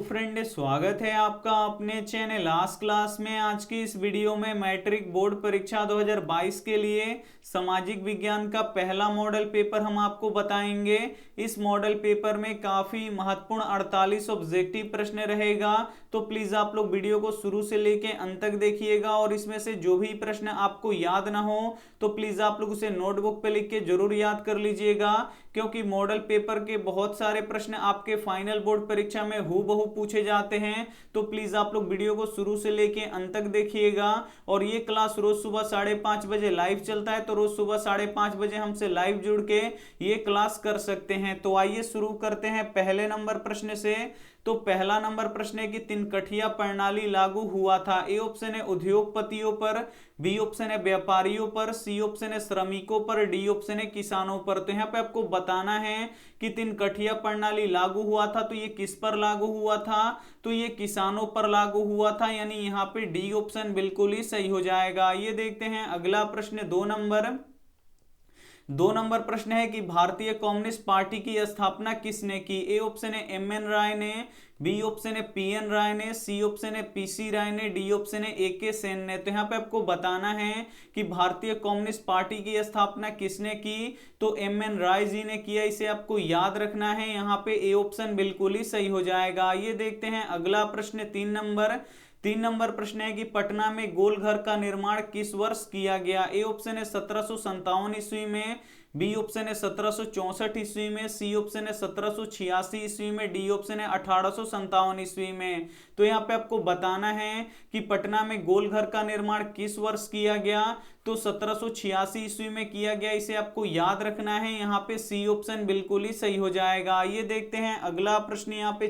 Friend, स्वागत है आपका अपने चैनल लास्ट क्लास में। आज की इस वीडियो में मैट्रिक बोर्ड परीक्षा 2022 के लिए सामाजिक विज्ञान का पहला मॉडल पेपर हम आपको बताएंगे। इस मॉडल पेपर में काफी महत्वपूर्ण 48 ऑब्जेक्टिव प्रश्न रहेगा, तो प्लीज आप लोग वीडियो को शुरू से लेके अंत तक देखिएगा। और इसमें से जो भी प्रश्न आपको याद ना हो तो प्लीज आप लोग उसे नोटबुक पे लिख के जरूर याद कर लीजिएगा, क्योंकि मॉडल पेपर के बहुत सारे प्रश्न आपके फाइनल बोर्ड परीक्षा में हूबहू पूछे जाते हैं। तो प्लीज आप लोग वीडियो को शुरू से लेके अंत तक देखिएगा। और ये क्लास रोज सुबह 5:30 बजे लाइव चलता है, तो रोज सुबह 5:30 बजे हमसे लाइव जुड़ के ये क्लास कर सकते हैं। तो आइए शुरू करते हैं पहले नंबर प्रश्न से। तो पहला नंबर प्रश्न है कि तिनकठिया प्रणाली लागू हुआ था। ए ऑप्शन है उद्योगपतियों पर, बी ऑप्शन है व्यापारियों पर, सी ऑप्शन है श्रमिकों पर, डी ऑप्शन है किसानों पर। तो यहाँ पे आपको बताना है कि तिनकठिया प्रणाली लागू हुआ था, तो ये किस पर लागू हुआ था? तो ये किसानों पर लागू हुआ था, यानी यहाँ पे डी ऑप्शन बिल्कुल ही सही हो जाएगा। ये देखते हैं अगला प्रश्न, दो नंबर प्रश्न है कि भारतीय कम्युनिस्ट पार्टी की स्थापना किसने की? ए ऑप्शन है एम.एन. राय ने, बी ऑप्शन है पी.एन. राय ने, सी ऑप्शन है पी.सी. राय ने, डी ऑप्शन है ए.के. सेन ने। तो यहाँ पे आपको बताना है कि भारतीय कम्युनिस्ट पार्टी की स्थापना किसने की? तो एम.एन. राय जी ने किया, इसे आपको याद रखना है। यहाँ पे ए ऑप्शन बिल्कुल ही सही हो जाएगा। ये देखते हैं अगला प्रश्न, तीन नंबर प्रश्न है कि पटना में गोल घर का निर्माण किस वर्ष किया गया? ए ऑप्शन है 1757 ईस्वी में, बी ऑप्शन है 1764 ईस्वी में, सी ऑप्शन है 1786 ईस्वी में, डी ऑप्शन है 1857 ईस्वी में। तो यहाँ पे आपको बताना है कि पटना में गोल घर का निर्माण किस वर्ष किया गया? तो 1786 ईस्वी में किया गया, इसे आपको याद रखना है। यहाँ पे सी ऑप्शन बिल्कुल ही सही हो जाएगा। ये देखते हैं अगला प्रश्न, यहाँ पे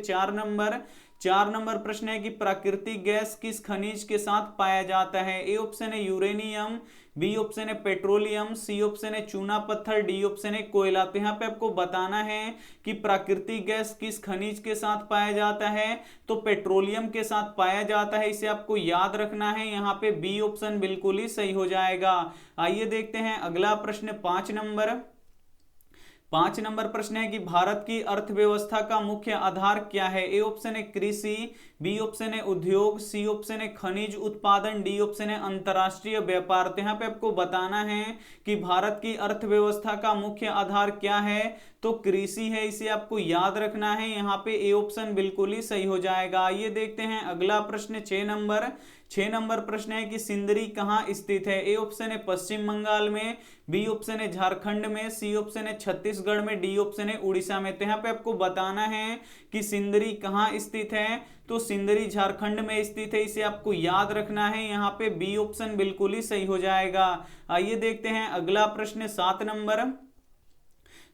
चार नंबर प्रश्न है कि प्राकृतिक गैस किस खनिज के साथ पाया जाता है? ए ऑप्शन है यूरेनियम, बी ऑप्शन है पेट्रोलियम, सी ऑप्शन है चूना पत्थर, डी ऑप्शन है कोयला। तो यहाँ पे आपको बताना है कि प्राकृतिक गैस किस खनिज के साथ पाया जाता है? तो पेट्रोलियम के साथ पाया जाता है, इसे आपको याद रखना है। यहाँ पे बी ऑप्शन बिल्कुल ही सही हो जाएगा। आइए देखते हैं अगला प्रश्न, पांच नंबर प्रश्न है कि भारत की अर्थव्यवस्था का मुख्य आधार क्या है? ए ऑप्शन है कृषि, बी ऑप्शन है उद्योग, सी ऑप्शन है खनिज उत्पादन, डी ऑप्शन है अंतरराष्ट्रीय व्यापार। तो यहाँ पे आपको बताना है कि भारत की अर्थव्यवस्था का मुख्य आधार क्या है? तो कृषि है, इसे आपको याद रखना है। यहाँ पे ए ऑप्शन बिल्कुल ही सही हो जाएगा। ये देखते हैं अगला प्रश्न, 6 नंबर प्रश्न है कि सिंदरी कहाँ स्थित है? ए ऑप्शन है पश्चिम बंगाल में, बी ऑप्शन है झारखंड में, सी ऑप्शन है छत्तीसगढ़ में, डी ऑप्शन है उड़ीसा में। तो यहाँ पे आपको बताना है कि सिंदरी कहाँ स्थित है? तो सिंदरी झारखंड में स्थित है, इसे आपको याद रखना है। यहाँ पे बी ऑप्शन बिल्कुल ही सही हो जाएगा। आइए देखते हैं अगला प्रश्न,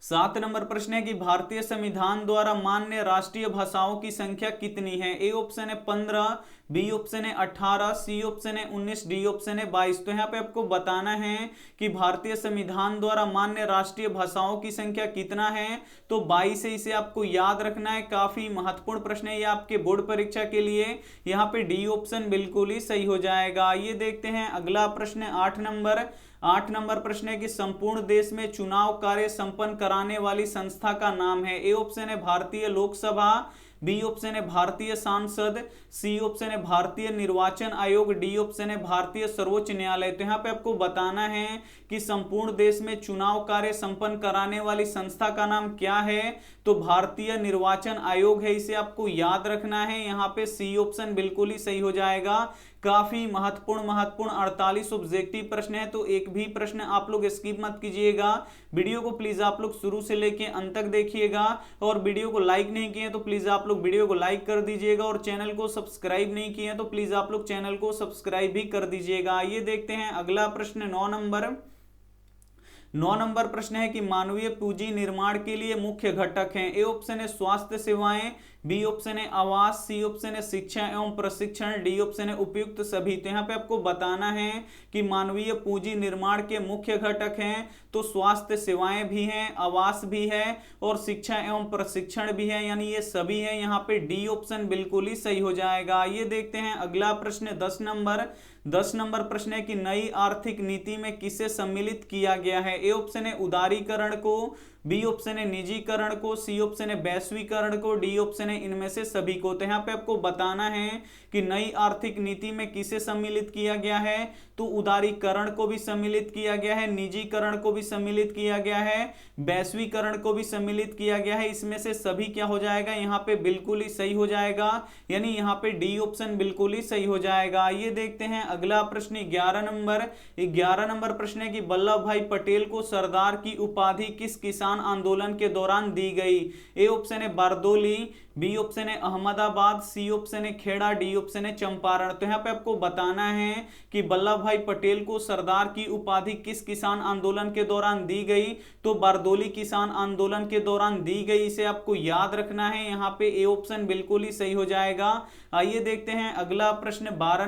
7 नंबर प्रश्न है कि भारतीय संविधान द्वारा मान्य राष्ट्रीय भाषाओं की संख्या कितनी है? ए ऑप्शन है 15, बी ऑप्शन है 18, सी ऑप्शन है 19, डी ऑप्शन है 22। तो यहाँ पे आपको बताना है कि भारतीय संविधान द्वारा मान्य राष्ट्रीय भाषाओं की संख्या कितना है? तो 22 है, इसे आपको याद रखना है। काफी महत्वपूर्ण प्रश्न है ये आपके बोर्ड परीक्षा के लिए। यहाँ पे डी ऑप्शन बिल्कुल ही सही हो जाएगा। ये देखते हैं अगला प्रश्न, 8 नंबर प्रश्न है कि संपूर्ण देश में चुनाव कार्य संपन्न कराने वाली संस्था का नाम है? ए ऑप्शन है भारतीय लोकसभा, बी ऑप्शन है भारतीय सांसद, सी ऑप्शन है भारतीय निर्वाचन आयोग, डी ऑप्शन है भारतीय सर्वोच्च न्यायालय। तो यहाँ पे आपको बताना है कि संपूर्ण देश में चुनाव कार्य संपन्न कराने वाली संस्था का नाम क्या है? तो भारतीय निर्वाचन आयोग है, इसे आपको याद रखना है। यहाँ पे सी ऑप्शन बिल्कुल ही सही हो जाएगा। काफी महत्वपूर्ण 48 ऑब्जेक्टिव प्रश्न है, तो एक भी प्रश्न आप लोग स्किप मत कीजिएगा। वीडियो को प्लीज आप लोग शुरू से लेके अंत तक देखिएगा। और वीडियो को लाइक नहीं किए तो प्लीज आप लोग वीडियो को लाइक कर दीजिएगा। और चैनल को सब्सक्राइब नहीं किए तो प्लीज आप लोग चैनल को सब्सक्राइब भी कर दीजिएगा। ये देखते हैं अगला प्रश्न, 9 नंबर प्रश्न है कि मानवीय पूंजी निर्माण के लिए मुख्य घटक हैं? ए ऑप्शन है स्वास्थ्य सेवाएं, बी ऑप्शन है आवास, सी ऑप्शन है शिक्षा एवं प्रशिक्षण, डी ऑप्शन है उपयुक्त सभी। तो यहाँ पे आपको बताना है कि मानवीय पूंजी निर्माण के मुख्य घटक हैं। तो स्वास्थ्य सेवाएं भी हैं, आवास भी है और शिक्षा एवं प्रशिक्षण भी है, यानी ये सभी है। यहाँ पे डी ऑप्शन बिल्कुल ही सही हो जाएगा। ये देखते हैं अगला प्रश्न, 10 नंबर प्रश्न है कि नई आर्थिक नीति में किसे सम्मिलित किया गया है? ए ऑप्शन है उदारीकरण को, बी ऑप्शन है निजीकरण को, सी ऑप्शन है वैश्वीकरण को, डी ऑप्शन है इनमें से सभी को। तो यहाँ पे आपको बताना है कि नई आर्थिक नीति में किसे सम्मिलित किया गया है, तो उदारीकरण को भी सम्मिलित किया गया है, निजीकरण को भी सम्मिलित किया गया है, वैश्वीकरण को भी सम्मिलित किया गया है। इसमें से सभी क्या हो जाएगा, यहाँ पे बिल्कुल ही सही हो जाएगा, यानी यहाँ पे डी ऑप्शन बिल्कुल ही सही हो जाएगा। ये देखते हैं अगला प्रश्न 11 नंबर प्रश्न है कि वल्लभ भाई पटेल को सरदार की उपाधि किस किसान आंदोलन के दौरान दी गई। ए ऑप्शन है बारदोली, बी ऑप्शन है अहमदाबाद, सी ऑप्शन है खेड़ा, डी ऑप्शन है चंपारण। तो यहाँ पे आपको बताना है कि वल्लभ भाई पटेल को सरदार की उपाधि किस किसान आंदोलन के दौरान दी गई, तो बारदोली किसान आंदोलन के दौरान दी गई। इसे आपको याद रखना है, यहाँ पे ए ऑप्शन बिल्कुल ही सही हो जाएगा। आइए देखते हैं अगला प्रश्न 12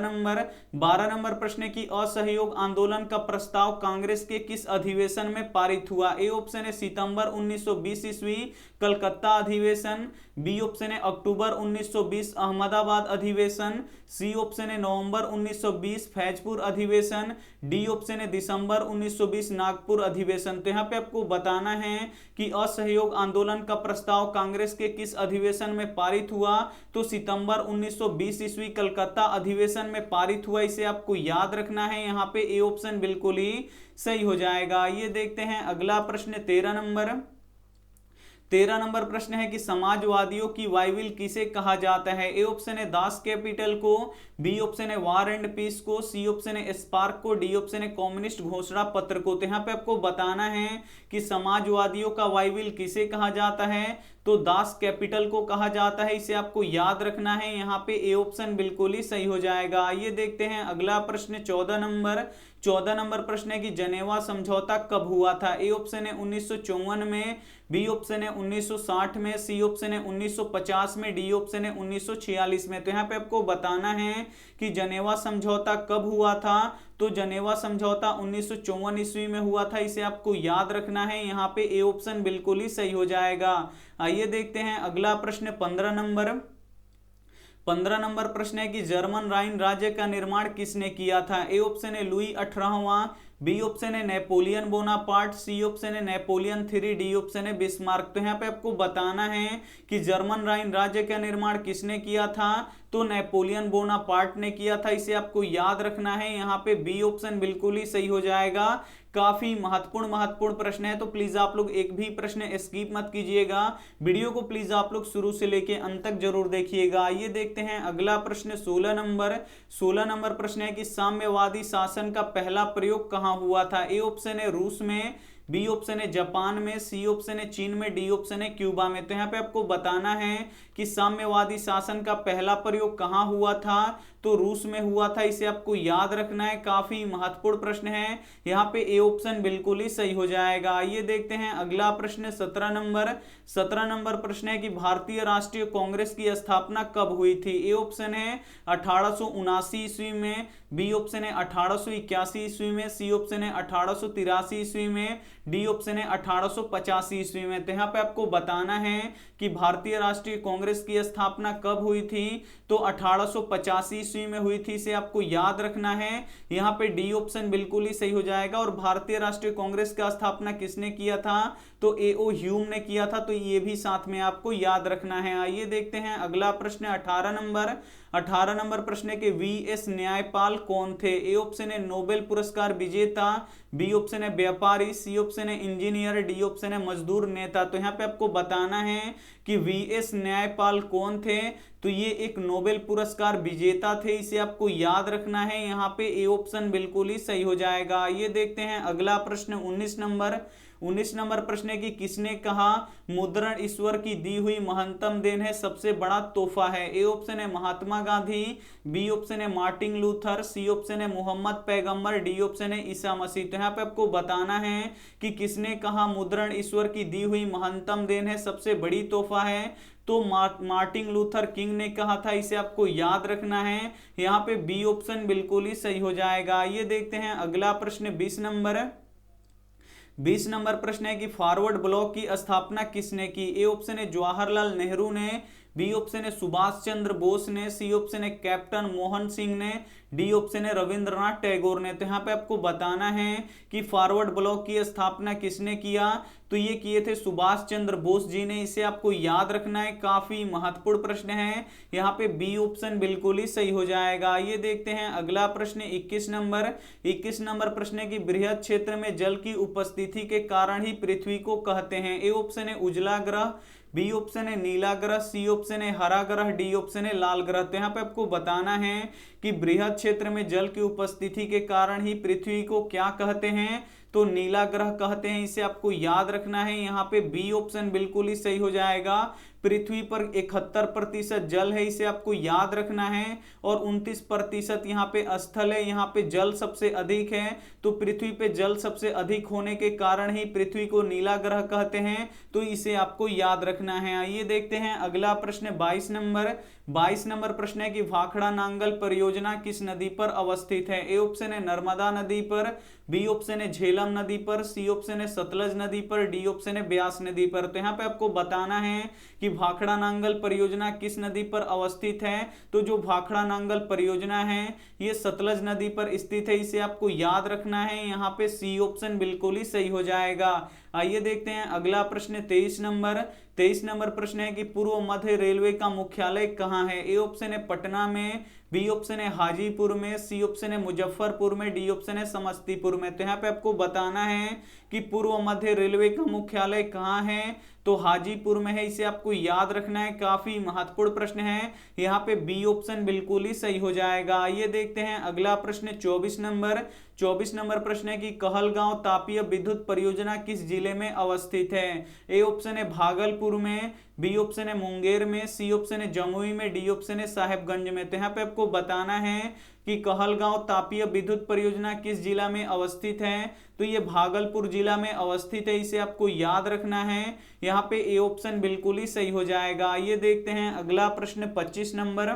नंबर प्रश्न की असहयोग आंदोलन का प्रस्ताव कांग्रेस के किस अधिवेशन में पारित हुआ। ए ऑप्शन है सितंबर 1920 ईस्वी कलकत्ता अधिवेशन, बी ऑप्शन है अक्टूबर 1920 अहमदाबाद अधिवेशन, सी ऑप्शन है नवंबर 1920 फैजपुर अधिवेशन, डी ऑप्शन है दिसंबर 1920 नागपुर अधिवेशन। तो यहाँ पे आपको बताना है कि असहयोग आंदोलन का प्रस्ताव कांग्रेस के किस अधिवेशन में पारित हुआ, तो सितंबर 1920 ईस्वी कलकत्ता अधिवेशन में पारित हुआ। इसे आपको याद रखना है, यहाँ पे ए ऑप्शन बिल्कुल ही सही हो जाएगा। ये देखते हैं अगला प्रश्न 13 नंबर प्रश्न है कि समाजवादियों की बाइबिल किसे कहा जाता है। ए ऑप्शन है दास कैपिटल को, बी ऑप्शन है वार एंड पीस को, सी ऑप्शन है स्पार्क को, डी ऑप्शन है कम्युनिस्ट घोषणा पत्र को। तो यहाँ पे आपको बताना है कि समाजवादियों का बाइबिल किसे कहा जाता है, तो दास कैपिटल को कहा जाता है। इसे आपको याद रखना है, यहाँ पे ए ऑप्शन बिल्कुल ही सही हो जाएगा। आइए देखते हैं अगला प्रश्न 14 नंबर प्रश्न है कि जनेवा समझौता कब हुआ था। ए ऑप्शन है 1954 में, बी ऑप्शन है 1960 में, सी ऑप्शन है 1950 में, डी ऑप्शन है 1946 में। तो यहाँ पे आपको बताना है कि जनेवा समझौता कब हुआ था, तो जनेवा समझौता 1954 ईस्वी में हुआ था। इसे आपको याद रखना है, यहाँ पे ए ऑप्शन बिल्कुल ही सही हो जाएगा। आइए देखते हैं अगला प्रश्न 15 नंबर प्रश्न है कि जर्मन राइन राज्य का निर्माण किसने किया था। ए ऑप्शन है लुई 18वां, बी ऑप्शन है नेपोलियन बोनापार्ट, सी ऑप्शन है नेपोलियन 3, डी ऑप्शन है बिस्मार्क। तो यहाँ पे आपको बताना है कि जर्मन राइन राज्य का निर्माण किसने किया था, तो नेपोलियन बोनापार्ट ने किया था। इसे आपको याद रखना है, यहाँ पे बी ऑप्शन बिल्कुल ही सही हो जाएगा। काफी महत्वपूर्ण प्रश्न है, तो प्लीज आप लोग एक भी प्रश्न स्किप मत कीजिएगा। वीडियो को प्लीज आप लोग शुरू से लेके अंत तक जरूर देखिएगा। ये देखते हैं अगला प्रश्न 16 नंबर प्रश्न है कि साम्यवादी शासन का पहला प्रयोग कहाँ हुआ था। ए ऑप्शन है रूस में, बी ऑप्शन है जापान में, सी ऑप्शन है चीन में, डी ऑप्शन है क्यूबा में। तो यहाँ पे आपको बताना है कि साम्यवादी शासन का पहला प्रयोग कहाँ हुआ था, तो रूस में हुआ था। इसे आपको याद रखना है, काफी महत्वपूर्ण प्रश्न है, यहाँ पे ए ऑप्शन बिल्कुल ही सही हो जाएगा। आइए देखते हैं अगला प्रश्न 17 नंबर प्रश्न है कि भारतीय राष्ट्रीय कांग्रेस की स्थापना कब हुई थी। ए ऑप्शन है 1879 ईस्वी में, बी ऑप्शन है 1881 ईस्वी में, सी ऑप्शन है 1883 ईस्वी में, डी ऑप्शन है 1885 ईस्वी में। तो यहाँ पे आपको बताना है कि भारतीय राष्ट्रीय कांग्रेस की स्थापना कब हुई थी, तो 1885 ईस्वी में हुई थी। इसे आपको याद रखना है, यहाँ पे डी ऑप्शन बिल्कुल ही सही हो जाएगा। और भारतीय राष्ट्रीय कांग्रेस का स्थापना किसने किया था, तो ए.ओ. ह्यूम ने किया था। तो ये भी साथ में आपको याद रखना है। आइए देखते हैं अगला प्रश्न 18 नंबर प्रश्न के वी.एस. न्यायपाल कौन थे। ए ऑप्शन है नोबेल पुरस्कार विजेता, बी ऑप्शन है व्यापारी, सी ऑप्शन है इंजीनियर, डी ऑप्शन है मजदूर नेता। तो यहाँ पे आपको बताना है कि वी.एस. न्यायपाल कौन थे, तो ये एक नोबेल पुरस्कार विजेता थे। इसे आपको याद रखना है, यहाँ पे ए ऑप्शन बिल्कुल ही सही हो जाएगा। ये देखते हैं अगला प्रश्न 19 नंबर प्रश्न है कि किसने कहा मुद्रण ईश्वर की दी हुई महत्तम देन है, सबसे बड़ा तोहफा है। ए ऑप्शन है महात्मा गांधी, बी ऑप्शन है मार्टिन लूथर, सी ऑप्शन है मोहम्मद पैगंबर, डी ऑप्शन है ईसा मसीह। तो यहाँ पे आपको बताना है कि किसने कहा मुद्रण ईश्वर की दी हुई महत्तम देन है, सबसे बड़ी तोहफा है, तो मार्टिन लूथर किंग ने कहा था। इसे आपको याद रखना है, यहाँ पे बी ऑप्शन बिल्कुल ही सही हो जाएगा। ये देखते हैं अगला प्रश्न 20 नंबर प्रश्न है कि फॉरवर्ड ब्लॉक की स्थापना किसने की। ए ऑप्शन है जवाहरलाल नेहरू ने, बी ऑप्शन है सुभाष चंद्र बोस ने, सी ऑप्शन है कैप्टन मोहन सिंह ने, डी ऑप्शन है रविंद्रनाथ टैगोर ने। तो यहाँ पे आपको बताना है कि फॉरवर्ड ब्लॉक की स्थापना किसने किया, तो ये किए थे सुभाष चंद्र बोस जी ने। इसे आपको याद रखना है, काफी महत्वपूर्ण प्रश्न है। यहाँ पे बी ऑप्शन बिल्कुल ही सही हो जाएगा। ये देखते हैं अगला प्रश्न 21 नंबर। 21 नंबर प्रश्न है कि बृहद क्षेत्र में जल की उपस्थिति के कारण ही पृथ्वी को कहते हैं। ए ऑप्शन है उजला ग्रह, बी ऑप्शन है नीला ग्रह, सी ऑप्शन है हरा ग्रह, डी ऑप्शन है लाल ग्रह। तो यहाँ पे आपको बताना है कि बृहद क्षेत्र में जल की उपस्थिति के कारण ही पृथ्वी को क्या कहते हैं, तो नीला ग्रह कहते हैं। इसे आपको याद रखना है। यहाँ पे बी ऑप्शन बिल्कुल ही सही हो जाएगा। पृथ्वी पर 71% जल है, इसे आपको याद रखना है, और 29% यहाँ पे स्थल है। यहाँ पे जल सबसे अधिक है, तो पृथ्वी पे जल सबसे अधिक होने के कारण ही पृथ्वी को नीला ग्रह कहते हैं। तो इसे आपको याद रखना है। आइए देखते हैं अगला प्रश्न 22 नंबर। 22 नंबर प्रश्न है कि भाखड़ा नांगल परियोजना किस नदी पर अवस्थित है। ए ऑप्शन है नर्मदा नदी पर, बी ऑप्शन है झेलम नदी पर, सी ऑप्शन है सतलज नदी पर, डी ऑप्शन है ब्यास नदी पर। तो यहाँ पे आपको बताना है कि भाखड़ा नांगल परियोजना किस नदी पर अवस्थित है। तो जो भाखड़ा नांगल परियोजना है ये सतलज नदी पर स्थित है। इसे आपको याद रखना है। यहाँ पे सी ऑप्शन बिल्कुल ही सही हो जाएगा। आइए देखते हैं अगला प्रश्न 23 नंबर। 23 नंबर प्रश्न है कि पूर्व मध्य रेलवे का मुख्यालय कहाँ है। ए ऑप्शन है पटना में, बी ऑप्शन है हाजीपुर में, सी ऑप्शन है मुजफ्फरपुर में, डी ऑप्शन है समस्तीपुर में। तो यहाँ पे आपको बताना है कि पूर्व मध्य रेलवे का मुख्यालय कहाँ है, तो हाजीपुर में है। इसे आपको याद रखना है, काफी महत्वपूर्ण प्रश्न है। यहाँ पे बी ऑप्शन बिल्कुल ही सही हो जाएगा। आइए देखते हैं अगला प्रश्न 24 नंबर। 24 नंबर प्रश्न है कि कहलगांव तापीय विद्युत परियोजना किस जिले में अवस्थित है। ए ऑप्शन है भागलपुर में, बी ऑप्शन है मुंगेर में, सी ऑप्शन है जमुई में, डी ऑप्शन है साहेबगंज में। तो यहाँ पे आपको बताना है कि कहलगांव तापीय विद्युत परियोजना किस जिला में अवस्थित है, तो ये भागलपुर जिला में अवस्थित है। इसे आपको याद रखना है। यहाँ पे ए ऑप्शन बिल्कुल ही सही हो जाएगा। ये देखते हैं अगला प्रश्न 25 नंबर।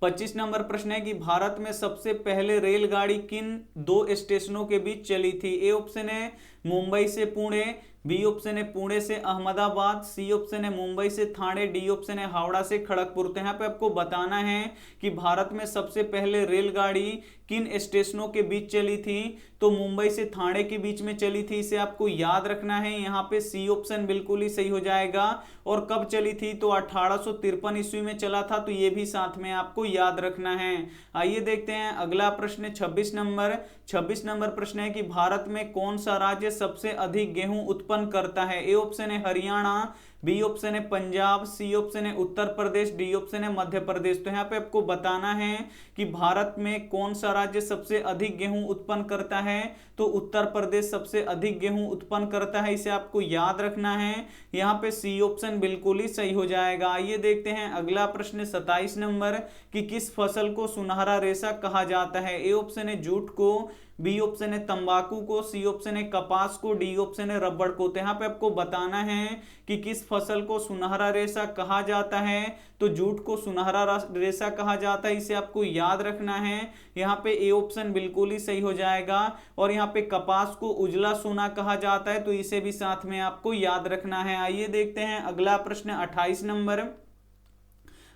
25 नंबर प्रश्न है कि भारत में सबसे पहले रेलगाड़ी किन दो स्टेशनों के बीच चली थी। ए ऑप्शन है मुंबई से पुणे, बी ऑप्शन है पुणे से अहमदाबाद, सी ऑप्शन है मुंबई से थाने, डी ऑप्शन है हावड़ा से खड़गपुर। तो यहाँ पे आपको बताना है कि भारत में सबसे पहले रेलगाड़ी किन स्टेशनों के बीच चली थी, तो मुंबई से थाने के बीच में चली थी। इसे आपको याद रखना है। यहाँ पे सी ऑप्शन बिल्कुल ही सही हो जाएगा। और कब चली थी, तो 1853 ईस्वी में चला था। तो ये भी साथ में आपको याद रखना है। आइए देखते हैं अगला प्रश्न 26 नंबर। 26 नंबर प्रश्न है कि भारत में कौन सा राज्य सबसे अधिक गेहूं उत्पन्न करता है। ए ऑप्शन है हरियाणा, बी ऑप्शन है पंजाब, सी ऑप्शन है उत्तर प्रदेश, डी ऑप्शन है मध्य प्रदेश। तो यहाँ पे आपको बताना है कि भारत में कौन सा राज्य सबसे अधिक गेहूं उत्पन्न करता है, तो उत्तर प्रदेश सबसे अधिक गेहूं उत्पन्न करता है। इसे आपको याद रखना है। यहाँ पे सी ऑप्शन बिल्कुल ही सही हो जाएगा। आइए देखते हैं अगला प्रश्न 27 नंबर कि किस फसल को सुनहरा रेशा कहा जाता है। ए ऑप्शन है जूट को, बी ऑप्शन है तंबाकू को, सी ऑप्शन है कपास को, डी ऑप्शन है रबड़ को। तो यहाँ पे आपको बताना है कि किस फसल को सुनहरा रेशा कहा जाता है, तो जूट को सुनहरा रेशा कहा जाता है। इसे आपको याद रखना है। यहाँ पे ए ऑप्शन बिल्कुल ही सही हो जाएगा। और यहाँ पे कपास को उजला सोना कहा जाता है, तो इसे भी साथ में आपको याद रखना है। आइए देखते हैं अगला प्रश्न 28 नंबर।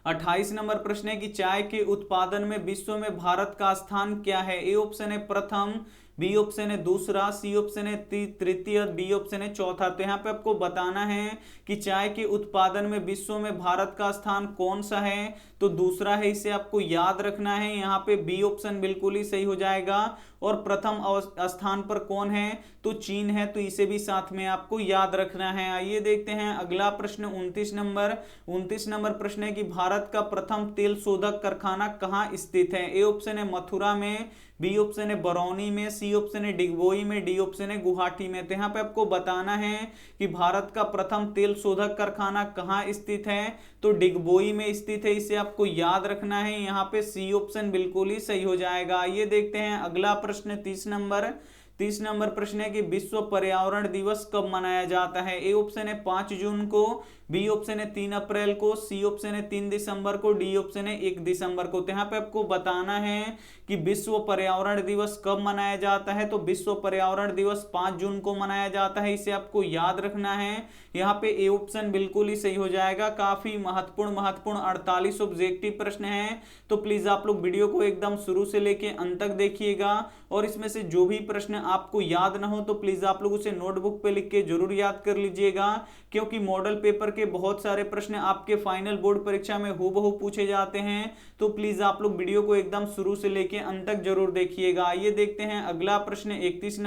28 नंबर प्रश्न है कि चाय के उत्पादन में विश्व में भारत का स्थान क्या है। ए ऑप्शन है प्रथम, बी ऑप्शन है दूसरा, सी ऑप्शन है तृतीय, डी ऑप्शन है चौथा। तो यहाँ पे आपको बताना है कि चाय के उत्पादन में विश्व में भारत का स्थान कौन सा है, तो दूसरा है। इसे आपको याद रखना है। यहाँ पे बी ऑप्शन बिल्कुल ही सही हो जाएगा। और प्रथम स्थान पर कौन है, तो चीन है। तो इसे भी साथ में आपको याद रखना है। आइए देखते हैं अगला प्रश्न 29 नंबर। 29 नंबर प्रश्न है कि भारत का प्रथम तेल शोधक कारखाना कहाँ स्थित है। ए ऑप्शन है मथुरा में, बी ऑप्शन है बरौनी में, सी ऑप्शन है डिगबोई में, डी ऑप्शन है गुवाहाटी में। तो यहाँ पे आपको बताना है कि भारत का प्रथम तेल शोधक कारखाना कहाँ स्थित है, तो डिगबोई में स्थित है। इसे आपको याद रखना है। यहाँ पे सी ऑप्शन बिल्कुल ही सही हो जाएगा। ये देखते हैं अगला प्रश्न 30 नंबर। 30 नंबर प्रश्न है कि विश्व पर्यावरण दिवस कब मनाया जाता है। ए ऑप्शन है 5 जून को, बी ऑप्शन है 3 अप्रैल को, सी ऑप्शन है 3 दिसंबर को, डी ऑप्शन है 1 दिसंबर को। तो यहाँ पे आपको बताना है कि विश्व पर्यावरण दिवस कब मनाया जाता है। तो विश्व पर्यावरण दिवस 5 जून को मनाया जाता है, इसे आपको याद रखना है। यहाँ पे ए ऑप्शन बिल्कुल ही सही हो जाएगा। काफी महत्वपूर्ण 48 ऑब्जेक्टिव प्रश्न है, तो प्लीज आप लोग वीडियो को एकदम शुरू से लेके अंत तक देखिएगा। और इसमें से जो भी प्रश्न आपको याद ना हो तो प्लीज आप लोग उसे नोटबुक पे लिख के जरूर याद कर लीजिएगा, क्योंकि मॉडल पेपर के बहुत सारे प्रश्न आपके फाइनल बोर्ड परीक्षा में हूबहू पूछे जाते हैं। तो प्लीज आप लोग वीडियो को एकदम शुरू से लेके अंत तक जरूर देखिएगा। आइए देखते हैं अगला प्रश्न 31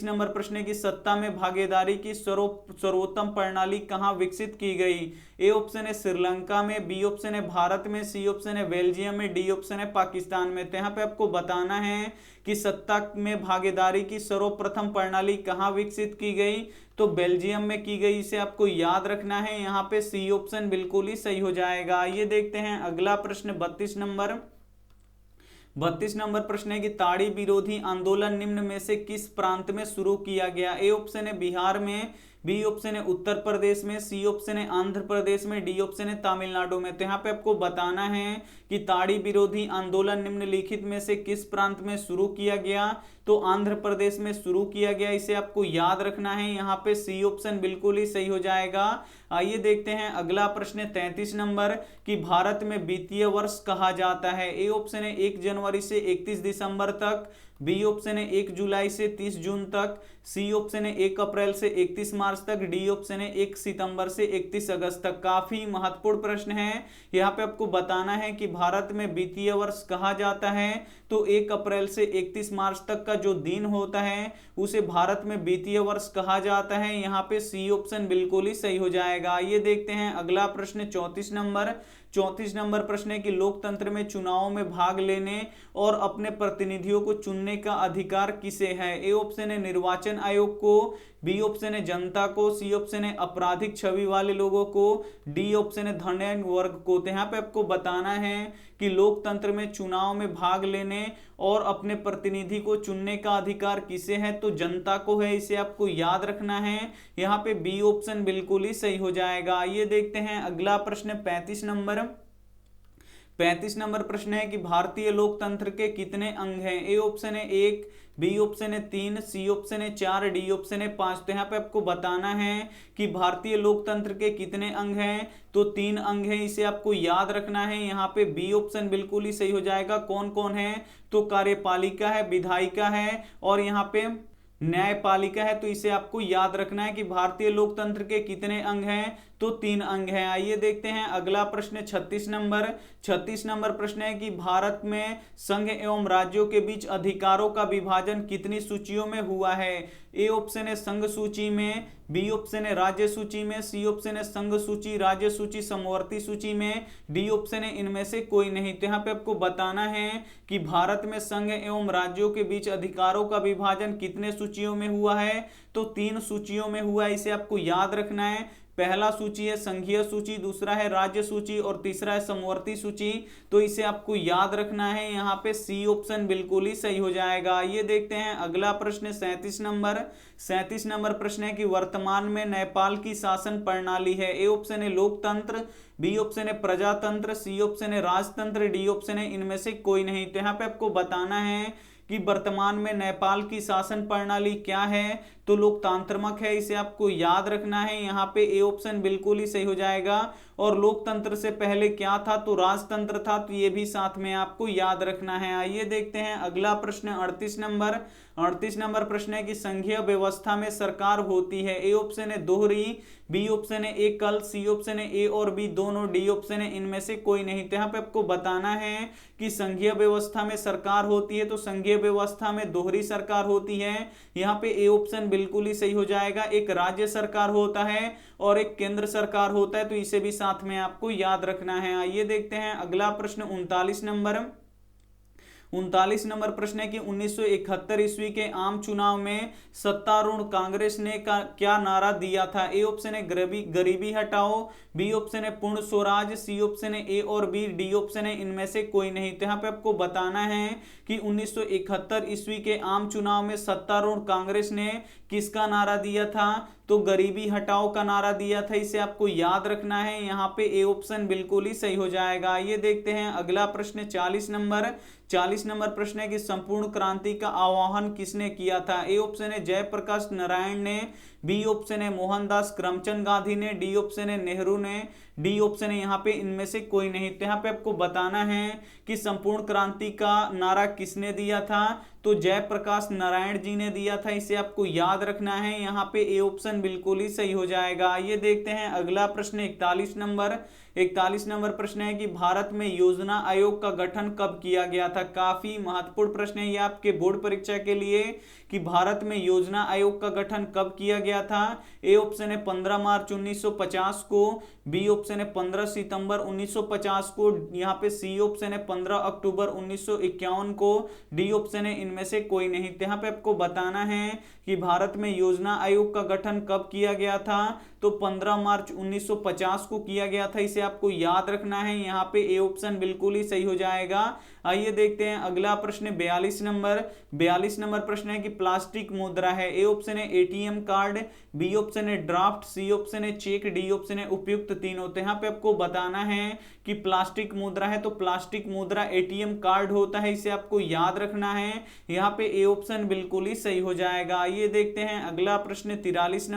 नंबर प्रश्न की सत्ता में भागीदारी की सर्वोत्तम प्रणाली कहां विकसित की गई। ए ऑप्शन है श्रीलंका में, बी ऑप्शन है भारत में, सी ऑप्शन है बेल्जियम में, डी ऑप्शन है पाकिस्तान में। तो यहाँ पे आपको बताना है कि सत्ता में भागीदारी की सर्वप्रथम प्रणाली कहां विकसित की गई। तो बेल्जियम में की गई, इसे आपको याद रखना है। यहाँ पे सी ऑप्शन बिल्कुल ही सही हो जाएगा। ये देखते हैं अगला प्रश्न 32 नंबर प्रश्न है कि ताड़ी विरोधी आंदोलन निम्न में से किस प्रांत में शुरू किया गया। ए ऑप्शन है बिहार में, बी ऑप्शन है उत्तर प्रदेश में, सी ऑप्शन है आंध्र प्रदेश में, डी ऑप्शन है तमिलनाडु में। तो यहाँ पे आपको बताना है कि ताड़ी विरोधी आंदोलन निम्नलिखित में से किस प्रांत में शुरू किया गया। तो आंध्र प्रदेश में शुरू किया गया, इसे आपको याद रखना है। यहाँ पे सी ऑप्शन बिल्कुल ही सही हो जाएगा। आइए देखते हैं अगला प्रश्न 33 नंबर कि भारत में वित्तीय वर्ष कहा जाता है। ए ऑप्शन है 1 जनवरी से 31 दिसंबर तक, बी ऑप्शन है 1 जुलाई से 30 जून तक, सी ऑप्शन है 1 अप्रैल से 31 मार्च तक, डी ऑप्शन है 1 सितंबर से 31 अगस्त तक। काफी महत्वपूर्ण प्रश्न है। यहाँ पे आपको बताना है कि भारत में वित्तीय वर्ष कहा जाता है तो 1 अप्रैल से 31 मार्च तक का जो दिन होता है उसे भारत में वित्तीय वर्ष कहा जाता है। यहाँ पे सी ऑप्शन बिल्कुल ही सही हो जाएगा। ये देखते हैं अगला प्रश्न 34 नंबर प्रश्न है कि लोकतंत्र में चुनाव में भाग लेने और अपने प्रतिनिधियों को चुनने का अधिकार किसे है। ए ऑप्शन है निर्वाचन आयोग को, बी ऑप्शन है जनता को, सी ऑप्शन है आपराधिक छवि वाले लोगों को, डी ऑप्शन है धनवान वर्ग को। तो यहाँ पे आपको बताना है कि लोकतंत्र में चुनाव में भाग लेने और अपने प्रतिनिधि को चुनने का अधिकार किसे है। तो जनता को है, इसे आपको याद रखना है। यहाँ पे बी ऑप्शन बिल्कुल ही सही हो जाएगा। ये देखते हैं अगला प्रश्न 35 नंबर प्रश्न है कि भारतीय लोकतंत्र के कितने अंग हैं। ए ऑप्शन है 1, बी ऑप्शन है 3, सी ऑप्शन है 4, डी ऑप्शन है 5। तो यहाँ पे आपको बताना है कि भारतीय लोकतंत्र के कितने अंग हैं। तो 3 अंग हैं, इसे आपको याद रखना है। यहाँ पे बी ऑप्शन बिल्कुल ही सही हो जाएगा। कौन कौन है। तो कार्यपालिका है, विधायिका है और यहाँ पे न्यायपालिका है। तो इसे आपको याद रखना है कि भारतीय लोकतंत्र के कितने अंग हैं। तो 3 अंग हैं। आइए देखते हैं अगला प्रश्न 36 नंबर प्रश्न है कि भारत में संघ एवं राज्यों के बीच अधिकारों का विभाजन कितनी सूचियों में हुआ है। ए ऑप्शन है संघ सूची में, बी ऑप्शन है राज्य सूची में, सी ऑप्शन है संघ सूची, राज्य सूची, समवर्ती सूची में, डी ऑप्शन है इनमें से कोई नहीं। तो यहाँ पे आपको बताना है कि भारत में संघ एवं राज्यों के बीच अधिकारों का विभाजन कितने सूचियों में हुआ है। तो 3 सूचियों में हुआ है, इसे आपको याद रखना है। पहला सूची है संघीय सूची, दूसरा है राज्य सूची और तीसरा है समवर्ती सूची। तो इसे आपको याद रखना है। यहाँ पे सी ऑप्शन बिल्कुल ही सही हो जाएगा। ये देखते हैं अगला प्रश्न 37 नंबर प्रश्न है कि वर्तमान में नेपाल की शासन प्रणाली है। ए ऑप्शन है लोकतंत्र, बी ऑप्शन है प्रजातंत्र, सी ऑप्शन है राजतंत्र, डी ऑप्शन है इनमें से कोई नहीं। तो यहाँ पे आपको बताना है कि वर्तमान में नेपाल की शासन प्रणाली क्या है। तो लोकतांत्रिक है, इसे आपको याद रखना है। यहाँ पे ए ऑप्शन बिल्कुल ही सही हो जाएगा। और लोकतंत्र से पहले क्या था। तो राजतंत्र था। तो ये भी साथ में आपको याद रखना है। आइए देखते हैं अगला प्रश्न 38 नंबर प्रश्न है कि संघीय व्यवस्था में सरकार होती है। ए ऑप्शन है दोहरी, बी ऑप्शन है एकल, सी ऑप्शन है ए और बी दोनों, डी ऑप्शन है इनमें से कोई नहीं। तो यहाँ पे आपको बताना है कि संघीय व्यवस्था में सरकार होती है। तो संघीय व्यवस्था में दोहरी सरकार होती है। यहाँ पे ए ऑप्शन बिल्कुल ही सही हो जाएगा। एक राज्य सरकार होता है और एक केंद्र सरकार होता है। तो इसे भी साथ में आपको याद रखना है। आइए देखते हैं अगला प्रश्न 39 39 नंबर प्रश्न है कि 1971 ईस्वी के आम चुनाव में सत्तारूढ़ कांग्रेस ने क्या नारा दिया था? ए ऑप्शन है गरीबी हटाओ, बी ऑप्शन है पूर्ण स्वराज, सी ऑप्शन है ए और बी, डी ऑप्शन है इनमें से कोई नहीं। तो यहाँ पे आपको बताना है कि 1971 ईस्वी के आम चुनाव में सत्तारूढ़ कांग्रेस ने किसका नारा दिया था? तो गरीबी हटाओ का नारा दिया था। इसे आपको याद रखना है। यहाँ पे ए ऑप्शन बिल्कुल ही सही हो जाएगा। ये देखते हैं अगला प्रश्न 40 नंबर प्रश्न है कि संपूर्ण क्रांति का आह्वान किसने किया था? ए ऑप्शन है जयप्रकाश नारायण ने, बी ऑप्शन है मोहनदास करमचंद गांधी ने, डी ऑप्शन है नेहरू ने, डी ऑप्शन है यहाँ पे इनमें से कोई नहीं। तो यहाँ पे आपको बताना है कि संपूर्ण क्रांति का नारा किसने दिया था? तो जयप्रकाश नारायण जी ने दिया था। इसे आपको याद रखना है। यहाँ पे ए ऑप्शन बिल्कुल ही सही हो जाएगा। ये देखते हैं अगला प्रश्न 41 नंबर प्रश्न है कि भारत में योजना आयोग का गठन कब किया गया था? काफी महत्वपूर्ण प्रश्न है ये आपके बोर्ड परीक्षा के लिए कि भारत में योजना आयोग का गठन कब किया गया था। ए ऑप्शन है 15 मार्च 1950 को, बी ऑप्शन है 15 सितंबर 1950 को, यहाँ पे सी ऑप्शन है 15 अक्टूबर 1951 को, डी ऑप्शन है इनमें से कोई नहीं। तो यहाँ पे आपको बताना है कि भारत में योजना आयोग का गठन कब किया गया था? तो 15 मार्च 1950 को किया गया था। इसे आपको याद रखना है। यहाँ पे ए ऑप्शन बिल्कुल ही सही हो जाएगा। आइए देखते हैं अगला प्रश्न 42 नंबर प्रश्न है कि प्लास्टिक मुद्रा है। ए ऑप्शन है एटीएम कार्ड, बी ऑप्शन है ड्राफ्ट, सी ऑप्शन है चेक, डी ऑप्शन है उपयुक्त तीनों। तो यहाँ पे आपको बताना है कि प्लास्टिक मुद्रा है तो प्लास्टिक मुद्रा एटीएम कार्ड होता है। इसे आपको याद रखना है। यहाँ पे ए ऑप्शन बिल्कुल ही सही हो जाएगा। ये देखते हैं अगला प्रश्न 43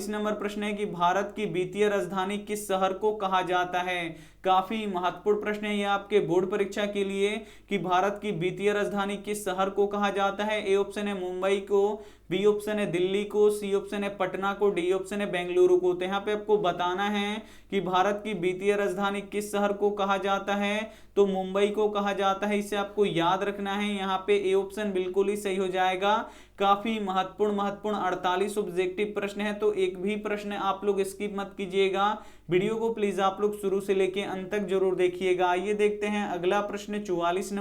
नंबर प्रश्न है कि भारत की वित्तीय राजधानी किस शहर को कहा जाता है? काफी महत्वपूर्ण प्रश्न है ये आपके बोर्ड परीक्षा के लिए कि भारत की वित्तीय राजधानी किस शहर को कहा जाता है। ए ऑप्शन है मुंबई को, बी ऑप्शन है दिल्ली को, सी ऑप्शन है पटना को, डी ऑप्शन है बेंगलुरु को। तो यहाँ पे आपको बताना है कि भारत की वित्तीय राजधानी किस शहर को कहा जाता है। तो मुंबई को कहा जाता है। इसे आपको याद रखना है। यहाँ पे ए ऑप्शन बिल्कुल ही सही हो जाएगा। काफी महत्वपूर्ण 48 ऑब्जेक्टिव प्रश्न है तो एक भी प्रश्न आप लोग स्किप मत कीजिएगा। वीडियो को प्लीज आप लोग शुरू से लेके अंत तक जरूर देखिएगा। ये देखते हैं अगला प्रश्न 44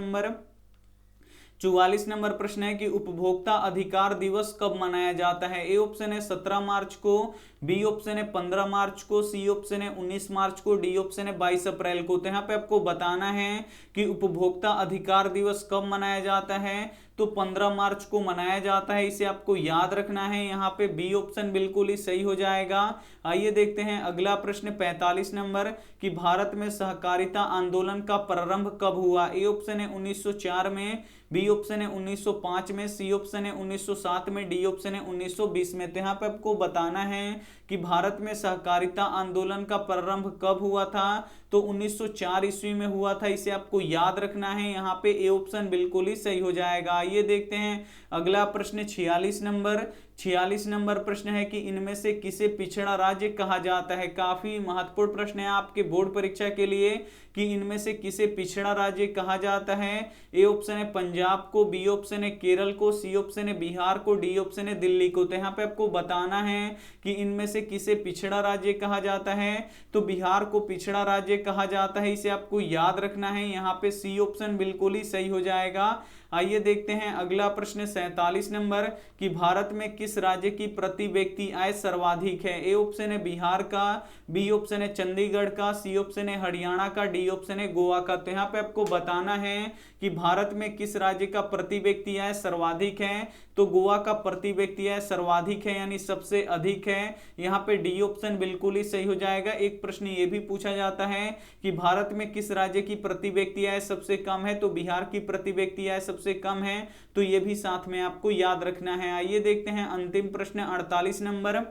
नंबर प्रश्न है कि उपभोक्ता अधिकार दिवस कब मनाया जाता है? ए ऑप्शन है 17 मार्च को, बी ऑप्शन है 15 मार्च को, सी ऑप्शन है 19 मार्च को, डी ऑप्शन है 22 अप्रैल को। तो यहाँ पे आपको बताना है कि उपभोक्ता अधिकार दिवस कब मनाया जाता है। तो 15 मार्च को मनाया जाता है। इसे आपको याद रखना है। यहाँ पे बी ऑप्शन बिल्कुल ही सही हो जाएगा। आइए देखते हैं अगला प्रश्न 45 नंबर कि भारत में सहकारिता आंदोलन का प्रारंभ कब हुआ? ए ऑप्शन है 1904 में, बी ऑप्शन है 1905 में, सी ऑप्शन है 1907 में, डी ऑप्शन है 1920 में। तो यहाँ पे आपको बताना है कि भारत में सहकारिता आंदोलन का प्रारंभ कब हुआ था। तो 1904 ईस्वी में हुआ था। इसे आपको याद रखना है। यहाँ पे ए ऑप्शन बिल्कुल ही सही हो जाएगा। ये देखते हैं अगला प्रश्न 46 नंबर प्रश्न है कि इनमें से किसे पिछड़ा राज्य कहा जाता है? काफी महत्वपूर्ण प्रश्न है आपके बोर्ड परीक्षा के लिए कि इनमें से किसे पिछड़ा राज्य कहा जाता है। ए ऑप्शन है पंजाब को, बी ऑप्शन है केरल को, सी ऑप्शन है बिहार को, डी ऑप्शन है दिल्ली को। तो यहाँ पे आपको बताना है कि इनमें से किसे पिछड़ा राज्य कहा जाता है। तो बिहार को पिछड़ा राज्य कहा जाता है। इसे आपको याद रखना है। यहाँ पे सी ऑप्शन बिल्कुल ही सही हो जाएगा। आइए देखते हैं अगला प्रश्न 47 नंबर कि भारत में किस राज्य की प्रति व्यक्ति आय सर्वाधिक है? ए ऑप्शन है बिहार का, बी ऑप्शन है चंडीगढ़ का, सी ऑप्शन है हरियाणा का, डी ऑप्शन है गोवा का। तो यहाँ पे आपको बताना है कि भारत में किस राज्य का प्रति व्यक्ति आय सर्वाधिक है। तो गोवा का प्रति व्यक्ति आय सर्वाधिक है यानी सबसे अधिक है। यहाँ पे डी ऑप्शन बिल्कुल ही सही हो जाएगा। एक प्रश्न ये भी पूछा जाता है कि भारत में किस राज्य की प्रति व्यक्ति आय सबसे कम है। तो बिहार की प्रति व्यक्ति आय सबसे कम है। तो ये भी साथ में आपको याद रखना है। आइए देखते हैं अंतिम प्रश्न 48 नंबर।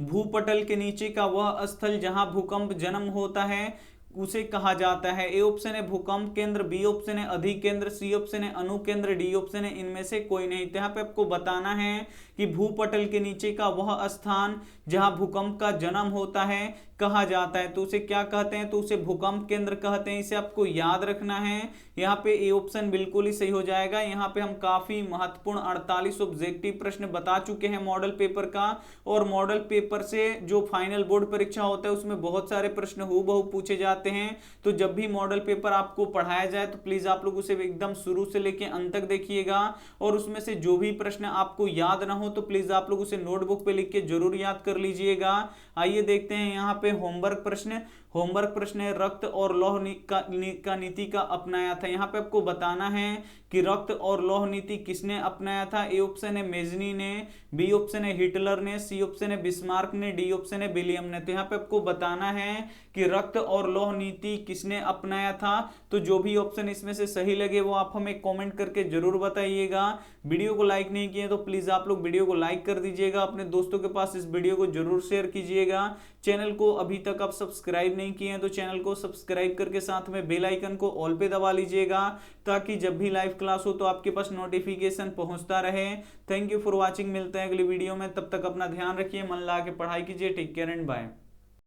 भूपटल के नीचे का वह स्थल जहां भूकंप जन्म होता है उसे कहा जाता है। ए ऑप्शन है भूकंप केंद्र, बी ऑप्शन है अधिकेंद्र, सी ऑप्शन है अनुकेंद्र, डी ऑप्शन है इनमें से कोई नहीं। तो यहाँ पे आपको बताना है कि भूपटल के नीचे का वह स्थान जहां भूकंप का जन्म होता है कहा जाता है। तो उसे क्या कहते हैं, तो उसे भूकंप केंद्र कहते हैं। इसे आपको याद रखना है। यहाँ पे ए ऑप्शन बिल्कुल ही सही हो जाएगा। यहाँ पे हम काफी महत्वपूर्ण 48 ऑब्जेक्टिव प्रश्न बता चुके हैं मॉडल पेपर का, और मॉडल पेपर से जो फाइनल बोर्ड परीक्षा होता है उसमें बहुत सारे प्रश्न हूबहू पूछे जाते हैं। तो जब भी मॉडल पेपर आपको पढ़ाया जाए तो प्लीज आप लोग उसे एकदम शुरू से लेके अंत तक देखिएगा, और उसमें से जो भी प्रश्न आपको याद ना हो तो प्लीज आप लोग उसे नोटबुक पे लिख के जरूर याद कर लीजिएगा। आइए देखते हैं यहाँ पे होमवर्क प्रश्न। होमवर्क प्रश्न है, रक्त और लौह का नीति का अपनाया था। यहाँ पे आपको बताना है कि रक्त और लौह नीति किसने अपनाया था। ए ऑप्शन है मेजनी ने, बी ऑप्शन है हिटलर ने, सी ऑप्शन है बिस्मार्क ने, डी ऑप्शन है विलियम ने। तो यहाँ पे आपको बताना है कि रक्त और लौह नीति किसने अपनाया था। तो जो भी ऑप्शन इसमें से सही लगे वो आप हमें कमेंट करके जरूर बताइएगा। वीडियो को लाइक नहीं किए तो प्लीज आप लोग वीडियो को लाइक कर दीजिएगा, अपने दोस्तों के पास इस वीडियो को जरूर शेयर कीजिएगा। चैनल को अभी तक आप सब्सक्राइब नहीं किए हैं तो चैनल को सब्सक्राइब करके साथ में बेल आइकन को ऑल पे दबा लीजिएगा, ताकि जब भी लाइव क्लास हो तो आपके पास नोटिफिकेशन पहुंचता रहे। Thank you for watching. मिलते हैं अगली वीडियो में, तब तक अपना ध्यान रखिए, मन लगा के पढ़ाई कीजिए। Take care and bye.